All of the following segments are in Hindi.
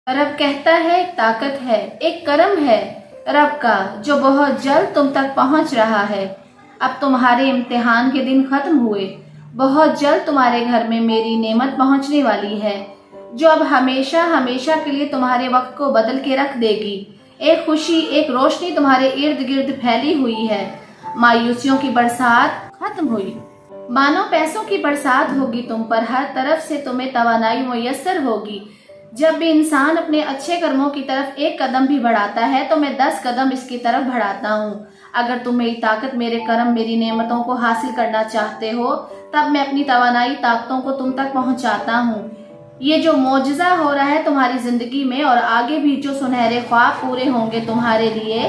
रब कहता है एक ताकत है, एक करम है रब का जो बहुत जल्द तुम तक पहुंच रहा है। अब तुम्हारे इम्तिहान के दिन खत्म हुए, बहुत जल्द तुम्हारे घर में मेरी नेमत पहुंचने वाली है जो अब हमेशा हमेशा के लिए तुम्हारे वक्त को बदल के रख देगी। एक खुशी, एक रोशनी तुम्हारे इर्द गिर्द फैली हुई है। मायूसियों की बरसात खत्म हुई, मानो पैसों की बरसात होगी तुम पर, हर तरफ से तुम्हें तवानाई मुयस्सर होगी। जब भी इंसान अपने अच्छे कर्मों की तरफ एक कदम भी बढ़ाता है तो मैं 10 कदम इसकी तरफ बढ़ाता हूँ। अगर तुम मेरी ताकत, मेरे कर्म, मेरी नेमतों को हासिल करना चाहते हो तब मैं अपनी तवानाई ताकतों को तुम तक पहुँचाता हूँ। ये जो मौजज़ा हो रहा है तुम्हारी जिंदगी में और आगे भी जो सुनहरे ख्वाब पूरे होंगे तुम्हारे लिए,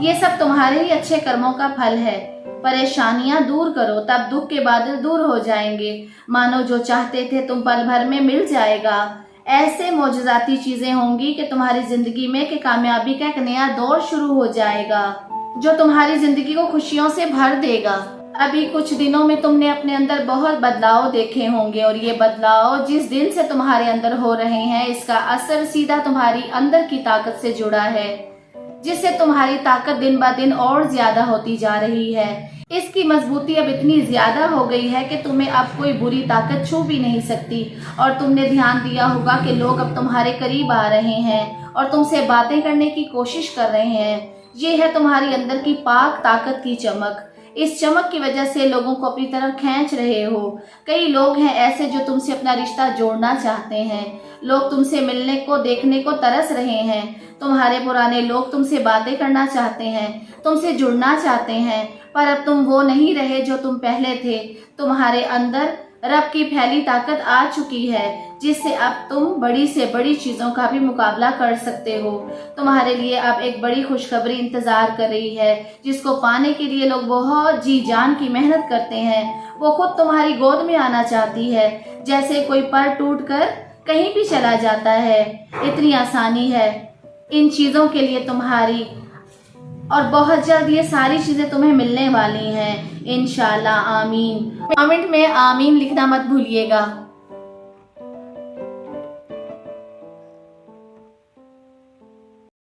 ये सब तुम्हारे ही अच्छे कर्मों का फल है। परेशानियां दूर करो तब दुख के बादल दूर हो जाएंगे। मानो जो चाहते थे तुम पल भर में मिल जाएगा। ऐसे मौजज़ाती चीजें होंगी कि तुम्हारी जिंदगी में कि कामयाबी का एक नया दौर शुरू हो जाएगा जो तुम्हारी जिंदगी को खुशियों से भर देगा। अभी कुछ दिनों में तुमने अपने अंदर बहुत बदलाव देखे होंगे और ये बदलाव जिस दिन से तुम्हारे अंदर हो रहे हैं इसका असर सीधा तुम्हारी अंदर की ताकत से जुड़ा है, जिससे तुम्हारी ताकत दिन ब दिन और ज्यादा होती जा रही है। इसकी मजबूती अब इतनी ज्यादा हो गई है कि तुम्हें अब कोई बुरी ताकत छू भी नहीं सकती। और तुमने ध्यान दिया होगा कि लोग अब तुम्हारे करीब आ रहे हैं और तुमसे बातें करने की कोशिश कर रहे हैं। ये है तुम्हारी अंदर की पाक ताकत की चमक। इस चमक की वजह से लोगों को अपनी तरफ खींच रहे हो। कई लोग हैं ऐसे जो तुमसे अपना रिश्ता जोड़ना चाहते हैं। लोग तुमसे मिलने को, देखने को तरस रहे हैं। तुम्हारे पुराने लोग तुमसे बातें करना चाहते हैं, तुमसे जुड़ना चाहते हैं, पर अब तुम वो नहीं रहे जो तुम पहले थे। तुम्हारे अंदर रब की फैली ताकत आ चुकी है जिससे अब तुम बड़ी से बड़ी चीजों का भी मुकाबला कर सकते हो। तुम्हारे लिए अब एक बड़ी खुशखबरी इंतजार कर रही है जिसको पाने के लिए लोग बहुत जी जान की मेहनत करते हैं। वो खुद तुम्हारी गोद में आना चाहती है, जैसे कोई पर टूट कर कहीं भी चला जाता है। इतनी आसानी है इन चीजों के लिए तुम्हारी, और बहुत जल्द ये सारी चीजें तुम्हें मिलने वाली हैं इंशाल्लाह। आमीन। कमेंट में आमीन लिखना मत भूलिएगा।